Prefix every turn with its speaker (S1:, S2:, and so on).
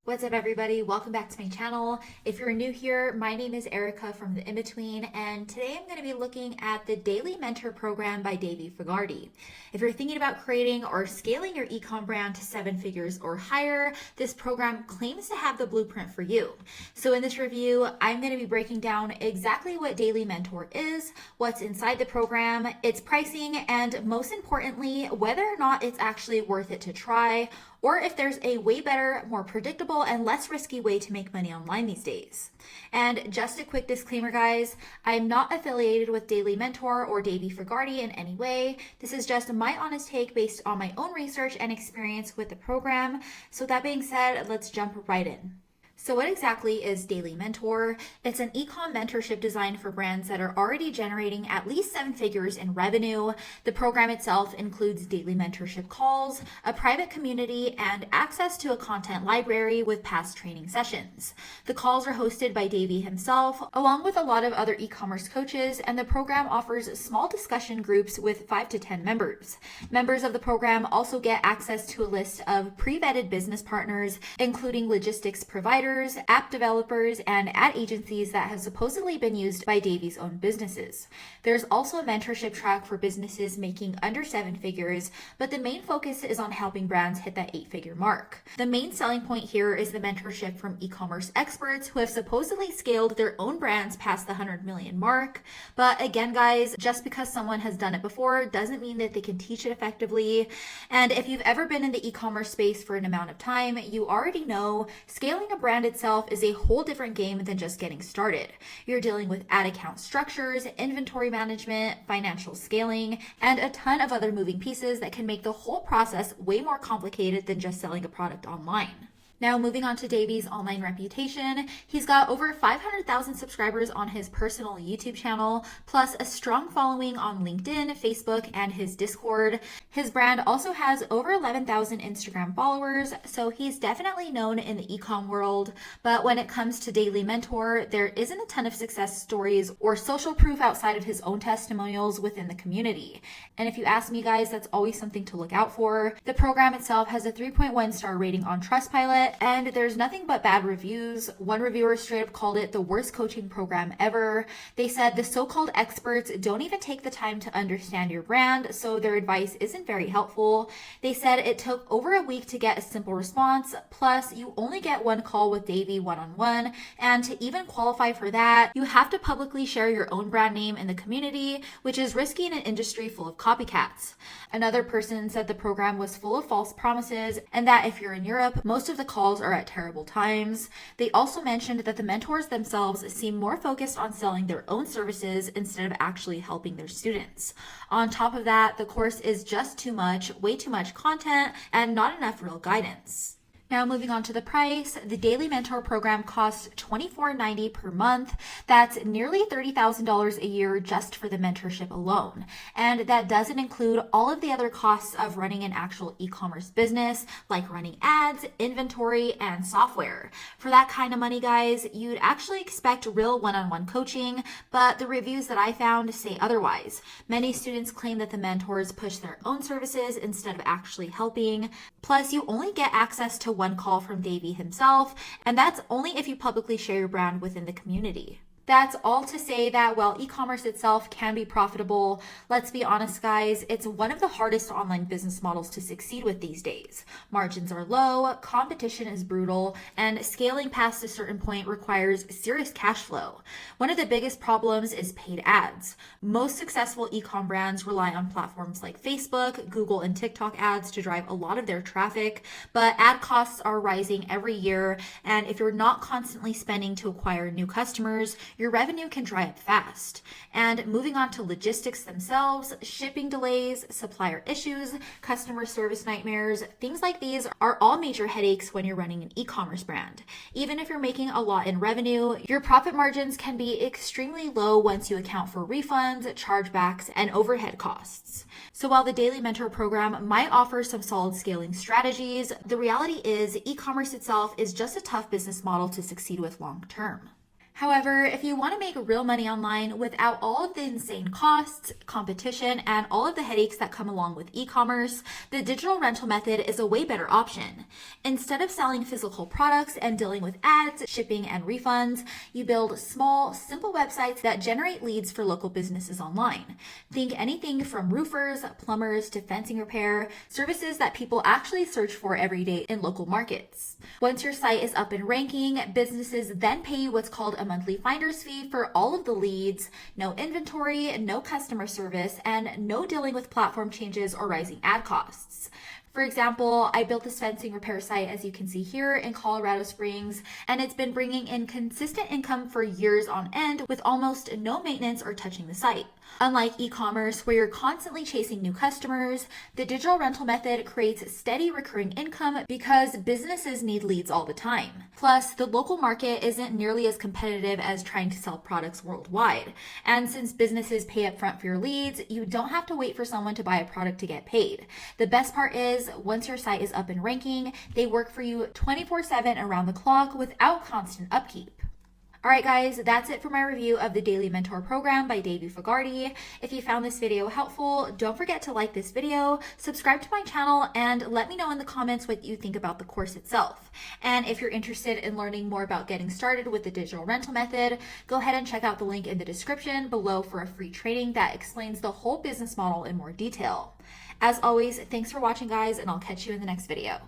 S1: What's up, everybody? Welcome back to my channel. If you're new here, my name is Erica from The In-Between, and today I'm going to be looking at the Daily Mentor program by Davie Fogarty. If you're thinking about creating or scaling your e-com brand to 7 figures or higher, this program claims to have the blueprint for you. So in this review, I'm going to be breaking down exactly what Daily Mentor is, what's inside the program, its pricing, and most importantly, whether or not it's actually worth it to try, or if there's a way better, more predictable, and less risky way to make money online these days. And just a quick disclaimer, guys, I'm not affiliated with Daily Mentor or Davie Fogarty in any way. This is just my honest take based on my own research and experience with the program. So that being said, let's jump right in. So what exactly is Daily Mentor? It's an e-com mentorship designed for brands that are already generating at least 7 figures in revenue. The program itself includes daily mentorship calls, a private community, and access to a content library with past training sessions. The calls are hosted by Davie himself, along with a lot of other e-commerce coaches, and the program offers small discussion groups with 5 to 10 members. Members of the program also get access to a list of pre-vetted business partners, including logistics providers, app developers, and ad agencies that have supposedly been used by Davie's own businesses. There's also a mentorship track for businesses making under 7 figures, but the main focus is on helping brands hit that 8-figure mark. The main selling point here is the mentorship from e-commerce experts who have supposedly scaled their own brands past the 100 million mark. But again, guys, just because someone has done it before doesn't mean that they can teach it effectively. And if you've ever been in the e-commerce space for an amount of time, you already know scaling a brand itself is a whole different game than just getting started. You're dealing with ad account structures, inventory management, financial scaling, and a ton of other moving pieces that can make the whole process way more complicated than just selling a product online. Now, moving on to Davie's online reputation, he's got over 500,000 subscribers on his personal YouTube channel, plus a strong following on LinkedIn, Facebook, and his Discord. His brand also has over 11,000 Instagram followers, so he's definitely known in the e-com world. But when it comes to Daily Mentor, there isn't a ton of success stories or social proof outside of his own testimonials within the community. And if you ask me, guys, that's always something to look out for. The program itself has a 3.1 star rating on Trustpilot, and there's nothing but bad reviews. One reviewer straight up called it the worst coaching program ever. They said the so-called experts don't even take the time to understand your brand, so their advice isn't very helpful. They said it took over a week to get a simple response, plus you only get one call with Davie one-on-one, and to even qualify for that, you have to publicly share your own brand name in the community, which is risky in an industry full of copycats. Another person said the program was full of false promises, and that if you're in Europe, most of the calls are at terrible times. They also mentioned that the mentors themselves seem more focused on selling their own services instead of actually helping their students. On top of that, the course is just too much, way too much content, and not enough real guidance. Now, moving on to the price, the Daily Mentor program costs $24.90 per month. That's nearly $30,000 a year just for the mentorship alone. And that doesn't include all of the other costs of running an actual e-commerce business, like running ads, inventory, and software. For that kind of money, guys, you'd actually expect real one-on-one coaching, but the reviews that I found say otherwise. Many students claim that the mentors push their own services instead of actually helping. Plus, you only get access to one call from Davie himself, and that's only if you publicly share your brand within the community. That's all to say that while e-commerce itself can be profitable, let's be honest, guys, it's one of the hardest online business models to succeed with these days. Margins are low, competition is brutal, and scaling past a certain point requires serious cash flow. One of the biggest problems is paid ads. Most successful e-com brands rely on platforms like Facebook, Google, and TikTok ads to drive a lot of their traffic, but ad costs are rising every year, and if you're not constantly spending to acquire new customers, your revenue can dry up fast. And moving on to logistics themselves, shipping delays, supplier issues, customer service nightmares, things like these are all major headaches when you're running an e-commerce brand. Even if you're making a lot in revenue, your profit margins can be extremely low once you account for refunds, chargebacks, and overhead costs. So while the Daily Mentor program might offer some solid scaling strategies, the reality is e-commerce itself is just a tough business model to succeed with long term. However, if you want to make real money online without all of the insane costs, competition, and all of the headaches that come along with e-commerce, the digital rental method is a way better option. Instead of selling physical products and dealing with ads, shipping, and refunds, you build small, simple websites that generate leads for local businesses online. Think anything from roofers, plumbers, to fencing repair, services that people actually search for every day in local markets. Once your site is up and ranking, businesses then pay you what's called a monthly finder's fee for all of the leads, no inventory, no customer service, and no dealing with platform changes or rising ad costs. For example, I built this fencing repair site, as you can see here, in Colorado Springs, and it's been bringing in consistent income for years on end with almost no maintenance or touching the site. Unlike e-commerce, where you're constantly chasing new customers, the digital rental method creates steady recurring income because businesses need leads all the time. Plus, the local market isn't nearly as competitive as trying to sell products worldwide. And since businesses pay upfront for your leads, you don't have to wait for someone to buy a product to get paid. The best part is, once your site is up and ranking, they work for you 24/7 around the clock without constant upkeep. All right, guys, that's it for my review of the Daily Mentor Program by Davie Fogarty. If you found this video helpful, don't forget to like this video, subscribe to my channel, and let me know in the comments what you think about the course itself. And if you're interested in learning more about getting started with the digital rental method, go ahead and check out the link in the description below for a free training that explains the whole business model in more detail. As always, thanks for watching, guys, and I'll catch you in the next video.